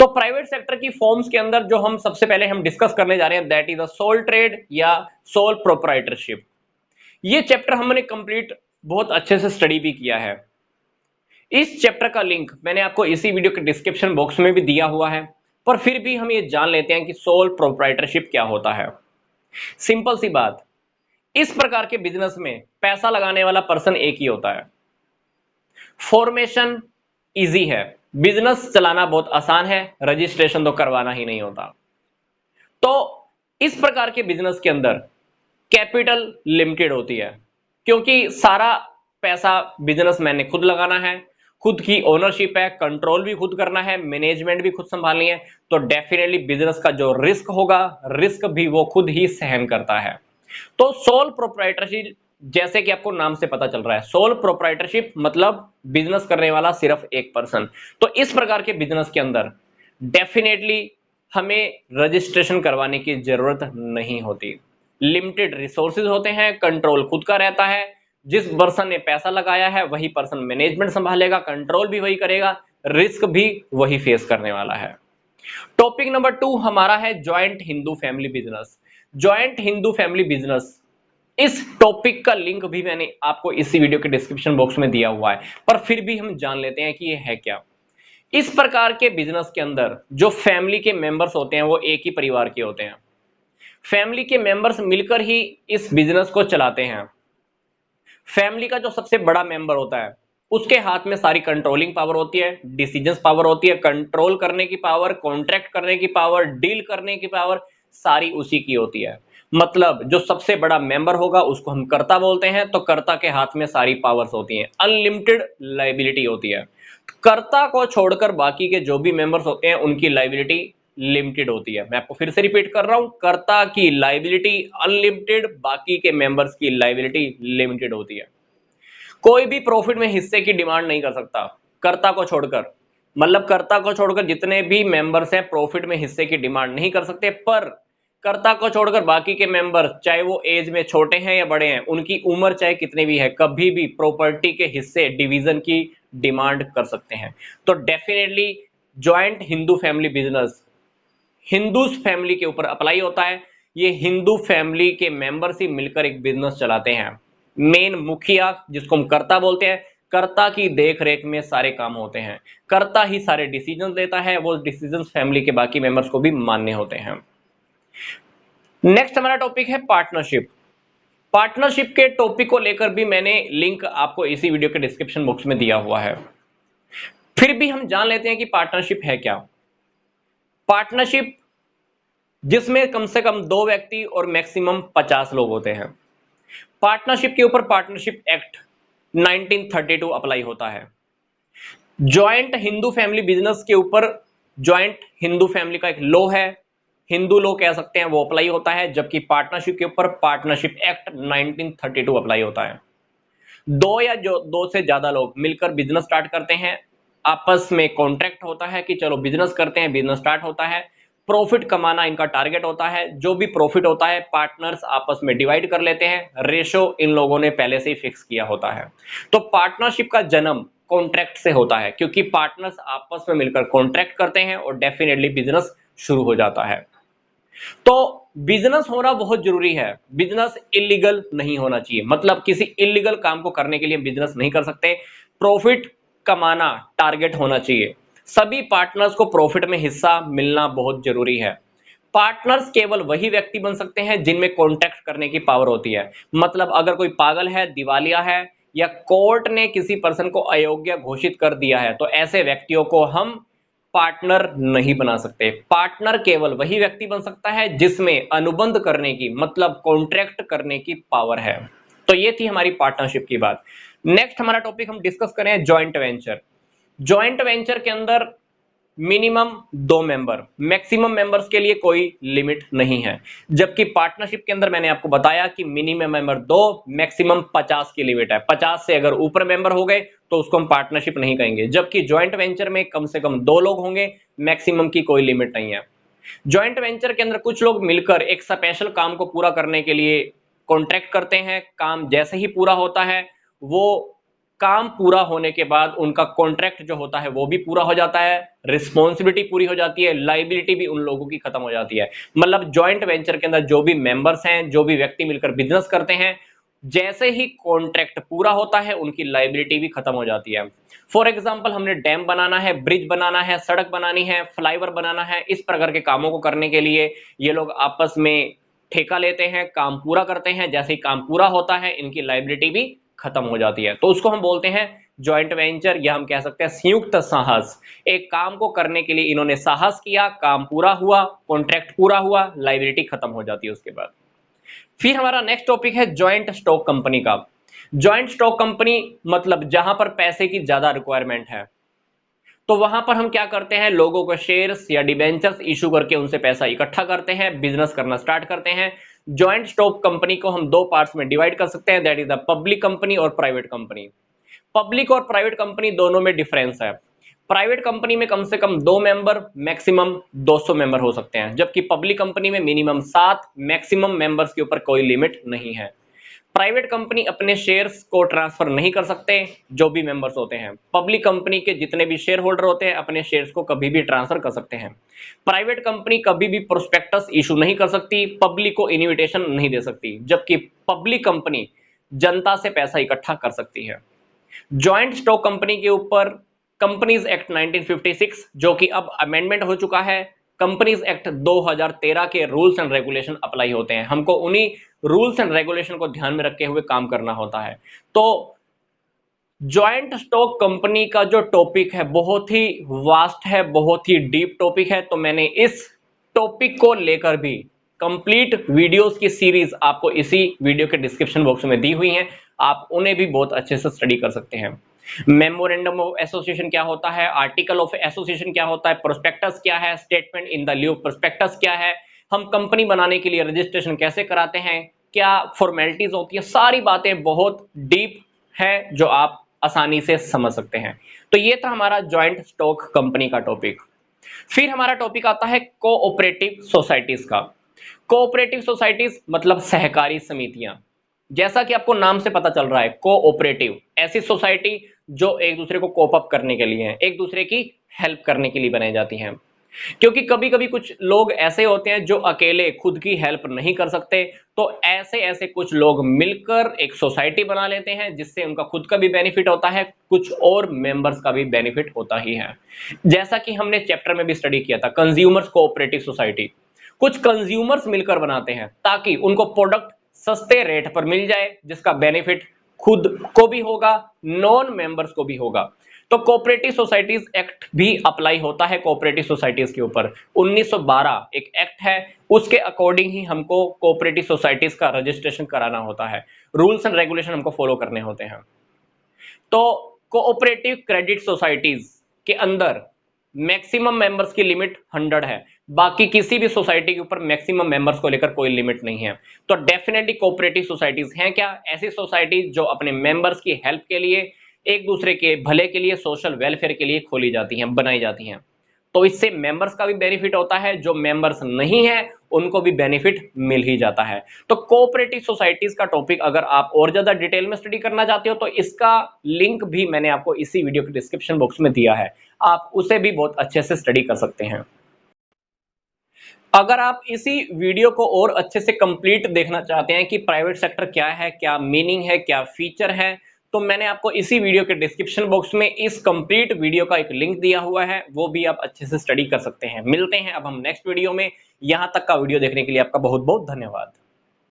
तो private sector की forms के अंदर जो हम सबसे पहले हम डिस्कस करने जा रहे हैं that is a sole trade या सोल प्रोप्राइटरशिप। ये चैप्टर हमने कंप्लीट बहुत अच्छे से स्टडी भी किया है। इस चैप्टर का लिंक मैंने आपको इसी वीडियो के डिस्क्रिप्शन बॉक्स में भी दिया हुआ है, पर फिर भी हम ये जान लेते हैं कि सोल प्रोप्राइटरशिप क्या होता है। सिंपल सी बात, इस प्रकार के बिजनेस में पैसा लगाने वाला पर्सन एक ही होता है। फॉर्मेशन इजी है, बिजनेस चलाना बहुत आसान है, रजिस्ट्रेशन तो करवाना ही नहीं होता। तो इस प्रकार के बिजनेस के अंदर कैपिटल लिमिटेड होती है, क्योंकि सारा पैसा बिजनेसमैन ने खुद लगाना है, खुद की ओनरशिप है, कंट्रोल भी खुद करना है, मैनेजमेंट भी खुद संभालनी है। तो डेफिनेटली बिजनेस का जो रिस्क होगा, रिस्क भी वो खुद ही सहन करता है। तो सोल प्रोप्राइटरशिप, जैसे कि आपको नाम से पता चल रहा है, सोल प्रोप्राइटरशिप मतलब बिजनेस करने वाला सिर्फ एक पर्सन। तो इस प्रकार के बिजनेस के अंदर डेफिनेटली हमें रजिस्ट्रेशन करवाने की जरूरत नहीं होती। लिमिटेड रिसोर्सेज होते हैं, कंट्रोल खुद का रहता है। जिस पर्सन ने पैसा लगाया है वही पर्सन मैनेजमेंट संभालेगा, कंट्रोल भी वही करेगा, रिस्क भी वही फेस करने वाला है। टॉपिक नंबर 2 हमारा है joint Hindu family business. Joint Hindu family business, इस टॉपिक का लिंक भी मैंने आपको इसी वीडियो के डिस्क्रिप्शन बॉक्स में दिया हुआ है, पर फिर भी हम जान लेते हैं कि ये है क्या। इस प्रकार के बिजनेस के अंदर जो फैमिली के मेंबर्स होते हैं वो एक ही परिवार के होते हैं। फैमिली के मेंबर्स मिलकर ही इस बिजनेस को चलाते हैं। फैमिली का जो सबसे बड़ा मेंबर होता है उसके हाथ में सारी कंट्रोलिंग पावर होती है, डिसीजंस पावर होती है, कंट्रोल करने की पावर, कॉन्ट्रैक्ट करने की पावर, डील करने की पावर, सारी उसी की होती है। मतलब जो सबसे बड़ा मेंबर होगा उसको हम कर्ता बोलते हैं, तो कर्ता के हाथ में सारी पावर्स होती हैं, अनलिमिटेड लाइबिलिटी होती है। कर्ता को छोड़कर बाकी के जो भी मेंबर्स होते हैं उनकी लाइबिलिटी लिमिटेड होती है। मैं आपको फिर से रिपीट कर रहा हूं, कर्ता की लाइबिलिटी अनलिमिटेड, बाकी के मेंबर्स की लाइबिलिटी लिमिटेड होती है। कोई भी प्रॉफिट में हिस्से की डिमांड नहीं कर सकता कर्ता को छोड़कर। मतलब कर्ता को छोड़कर जितने भी मेंबर्स हैं प्रॉफिट में हिस्से की डिमांड नहीं कर सकते, पर कर्ता को छोड़कर बाकी के मेंबर चाहे वो एज में छोटे हैं या बड़े हैं, उनकी उम्र चाहे कितनी भी है, कभी भी प्रॉपर्टी के हिस्से डिवीजन की डिमांड कर सकते हैं। तो definitely joint Hindu family business Hindu family के ऊपर अप्लाई होता है। ये हिंदू फैमिली के मेंबर्स ही मिलकर एक बिजनेस चलाते हैं। मेन मुखिया जिसको हम कर्ता बोलते हैं, कर्ता की देख रेख में सारे काम होते हैं, कर्ता ही सारे डिसीजन लेता है, वो डिसीजन फैमिली के बाकी मेंबर्स को भी मान्य होते हैं। नेक्स्ट हमारा टॉपिक है पार्टनरशिप। पार्टनरशिप के टॉपिक को लेकर भी मैंने लिंक आपको इसी वीडियो के डिस्क्रिप्शन बॉक्स में दिया हुआ है। फिर भी हम जान लेते हैं कि पार्टनरशिप है क्या। पार्टनरशिप जिसमें कम से कम 2 व्यक्ति और मैक्सिमम 50 लोग होते हैं। पार्टनरशिप के ऊपर पार्टनरशिप एक्ट 1932 अप्लाई होता है। ज्वाइंट हिंदू फैमिली बिजनेस के ऊपर ज्वाइंट हिंदू फैमिली का एक लॉ है, हिंदू लॉ कह सकते हैं, वो अप्लाई होता है, जबकि पार्टनरशिप के ऊपर पार्टनरशिप एक्ट 1932 अप्लाई होता है। दो या जो 2 से ज्यादा लोग मिलकर बिजनेस स्टार्ट करते हैं, आपस में कॉन्ट्रैक्ट होता है कि चलो बिजनेस करते हैं, बिजनेस स्टार्ट होता है, प्रॉफिट कमाना इनका टारगेट होता है। जो भी प्रॉफिट होता है पार्टनर्स आपस में डिवाइड कर लेते हैं, रेशो इन लोगों ने पहले से ही फिक्स किया होता है। तो पार्टनरशिप का जन्म कॉन्ट्रैक्ट से होता है, क्योंकि पार्टनर्स आपस में मिलकर कॉन्ट्रैक्ट करते हैं और डेफिनेटली बिजनेस शुरू हो जाता है। तो बिजनेस होना बहुत जरूरी है, बिजनेस इलीगल नहीं होना चाहिए, मतलब किसी इलीगल काम को करने के लिए बिजनेस नहीं कर सकते। प्रॉफिट कमाना टारगेट होना चाहिए, सभी पार्टनर्स को प्रॉफिट में हिस्सा मिलना बहुत जरूरी है। पार्टनर्स केवल वही व्यक्ति बन सकते हैं जिनमें कॉन्ट्रैक्ट करने की पावर होती है। मतलब अगर कोई पागल है, दिवालिया है, या कोर्ट ने किसी पर्सन को अयोग्य घोषित कर दिया है, तो ऐसे व्यक्तियों को हम पार्टनर नहीं बना सकते। पार्टनर केवल वही व्यक्ति बन सकता है जिसमें अनुबंध करने की, मतलब कॉन्ट्रैक्ट करने की पावर है। तो ये थी हमारी पार्टनरशिप की बात। नेक्स्ट हमारा टॉपिक हम डिस्कस करें जॉइंट वेंचर। जॉइंट वेंचर के अंदर मिनिमम 2 मेंबर, मैक्सिमम मेंबर्स के लिए कोई लिमिट नहीं है, जबकि पार्टनरशिप के अंदर मैंने आपको बताया कि मिनिमम मेंबर 2, मैक्सिमम 50 की लिमिट है। 50 से अगर ऊपर मेंबर हो गए तो उसको हम पार्टनरशिप नहीं कहेंगे, जबकि ज्वाइंट वेंचर में कम से कम 2 लोग होंगे, मैक्सिमम की कोई लिमिट नहीं है। ज्वाइंट वेंचर के अंदर कुछ लोग मिलकर एक स्पेशल काम को पूरा करने के लिए कॉन्ट्रैक्ट करते हैं, काम जैसे ही पूरा होता है वो काम पूरा होने के बाद उनका कॉन्ट्रैक्ट जो होता है वो भी पूरा हो जाता है, रिस्पॉन्सिबिलिटी पूरी हो जाती है, लाइबिलिटी भी उन लोगों की खत्म हो जाती है। मतलब जॉइंट वेंचर के अंदर जो भी मेंबर्स हैं, जो भी व्यक्ति मिलकर बिजनेस करते हैं, जैसे ही कॉन्ट्रैक्ट पूरा होता है उनकी लाइबिलिटी भी खत्म हो जाती है। फॉर एग्जाम्पल, हमने डैम बनाना है, ब्रिज बनाना है, सड़क बनानी है, फ्लाईओवर बनाना है, इस प्रकार के कामों को करने के लिए ये लोग आपस में ठेका लेते हैं, काम पूरा करते हैं। जैसे ही काम पूरा होता है इनकी लाइबिलिटी भी खत्म हो जाती है। तो उसको हम बोलते हैं जॉइंट वेंचर, या हम कह सकते हैं संयुक्त साहस। एक काम को करने के लिए इन्होंने साहस किया, काम पूरा हुआ, कॉन्ट्रैक्ट पूरा हुआ, लाइबिलिटी खत्म हो जाती है उसके बाद। फिर हमारा नेक्स्ट टॉपिक है जॉइंट स्टॉक कंपनी का। जॉइंट स्टॉक कंपनी मतलब जहां पर पैसे की ज्यादा रिक्वायरमेंट है, तो वहां पर हम क्या करते हैं, लोगों को शेयर्स या डिबेंचर्स इशू करके उनसे पैसा इकट्ठा करते हैं, बिजनेस करना स्टार्ट करते हैं। जॉइंट स्टॉक कंपनी को हम दो पार्ट्स में डिवाइड कर सकते हैं, that is the public company और प्राइवेट कंपनी। पब्लिक और प्राइवेट कंपनी दोनों में डिफरेंस है। प्राइवेट कंपनी में कम से कम 2 मेंबर, मैक्सिमम 200 मेंबर हो सकते हैं, जबकि पब्लिक कंपनी में मिनिमम 7, मैक्सिमम मेंबर्स के ऊपर कोई लिमिट नहीं है। प्राइवेट कंपनी अपने शेयर्स को ट्रांसफर नहीं कर सकते जो भी मेंबर्स होते हैं। पब्लिक कंपनी के जितने भी शेयर होल्डर होते हैं अपने शेयर्स को कभी भी ट्रांसफर कर सकते हैं। प्राइवेट कंपनी कभी भी प्रोस्पेक्टस इशू नहीं कर सकती, पब्लिक को इनविटेशन नहीं दे सकती, जबकि पब्लिक कंपनी जनता से पैसा इकट्ठा कर सकती है। जॉइंट स्टॉक कंपनी के ऊपर कंपनीज एक्ट 1956, जो कि अब अमेंडमेंट हो चुका है, कंपनीज एक्ट 2013 के रूल्स एंड रेगुलेशन अप्लाई होते हैं। हमको उन्हीं रूल्स एंड रेगुलेशन को ध्यान में रखते हुए काम करना होता है। तो जॉइंट स्टॉक कंपनी का जो टॉपिक है बहुत ही वास्ट है, बहुत ही डीप टॉपिक है। तो मैंने इस टॉपिक को लेकर भी कंप्लीट वीडियोस की सीरीज आपको इसी वीडियो के डिस्क्रिप्शन बॉक्स में दी हुई है, आप उन्हें भी बहुत अच्छे से स्टडी कर सकते हैं। मेमोरेंडम ऑफ एसोसिएशन क्या होता है, आर्टिकल ऑफ एसोसिएशन क्या होता है, प्रोस्पेक्टस क्या है, statement in the लिeu of prospectus क्या है, हम कंपनी बनाने के लिए रजिस्ट्रेशन कैसे कराते हैं, क्या फॉर्मेलिटीज होती है, सारी बातें बहुत डीप है जो आप आसानी से समझ सकते हैं। तो ये था हमारा जॉइंट स्टॉक कंपनी का टॉपिक। फिर हमारा टॉपिक आता है कोऑपरेटिव सोसाइटीज का। कोऑपरेटिव सोसाइटीज मतलब सहकारी समितियां। जैसा कि आपको नाम से पता चल रहा है, कोऑपरेटिव ऐसी सोसाइटी जो एक दूसरे को कोप अप करने के लिए है, एक दूसरे की हेल्प करने के लिए बनाई जाती हैं। क्योंकि कभी कभी कुछ लोग ऐसे होते हैं जो अकेले खुद की हेल्प नहीं कर सकते, तो ऐसे ऐसे कुछ लोग मिलकर एक सोसाइटी बना लेते हैं, जिससे उनका खुद का भी बेनिफिट होता है, कुछ और मेंबर्स का भी बेनिफिट होता ही है। जैसा कि हमने चैप्टर में भी स्टडी किया था, कंज्यूमर्स कोऑपरेटिव सोसाइटी। कुछ कंज्यूमर्स मिलकर बनाते हैं ताकि उनको प्रोडक्ट सस्ते रेट पर मिल जाए, जिसका बेनिफिट खुद को भी होगा, नॉन मेंबर्स को भी होगा। तो कोऑपरेटिव सोसाइटीज एक्ट भी अप्लाई होता है कोऑपरेटिव सोसाइटीज के ऊपर। 1912 एक एक्ट है, उसके अकॉर्डिंग ही हमको कोऑपरेटिव सोसाइटीज का रजिस्ट्रेशन कराना होता है, रूल्स एंड रेगुलेशन हमको फॉलो करने होते हैं। तो कोऑपरेटिव क्रेडिट सोसाइटीज के अंदर मैक्सिमम मेंबर्स की लिमिट 100 है, बाकी किसी भी सोसाइटी के ऊपर मैक्सिमम मेंबर्स को लेकर कोई लिमिट नहीं है। तो डेफिनेटली कोऑपरेटिव सोसाइटीज हैं क्या, ऐसी सोसाइटीज जो अपने मेंबर्स की हेल्प के लिए, एक दूसरे के भले के लिए, सोशल वेलफेयर के लिए खोली जाती हैं, बनाई जाती हैं। तो इससे मेंबर्स का भी बेनिफिट होता है, जो मेंबर्स नहीं है उनको भी बेनिफिट मिल ही जाता है। तो कोऑपरेटिव सोसाइटीज का टॉपिक अगर आप और ज्यादा डिटेल में स्टडी करना चाहते हो तो इसका लिंक भी मैंने आपको इसी वीडियो के डिस्क्रिप्शन बॉक्स में दिया है, आप उसे भी बहुत अच्छे से स्टडी कर सकते हैं। अगर आप इसी वीडियो को और अच्छे से कंप्लीट देखना चाहते हैं कि प्राइवेट सेक्टर क्या है, क्या मीनिंग है, क्या फीचर है, तो मैंने आपको इसी वीडियो के डिस्क्रिप्शन बॉक्स में इस कंप्लीट वीडियो का एक लिंक दिया हुआ है, वो भी आप अच्छे से स्टडी कर सकते हैं। मिलते हैं अब हम नेक्स्ट वीडियो में। यहां तक का वीडियो देखने के लिए आपका बहुत बहुत धन्यवाद।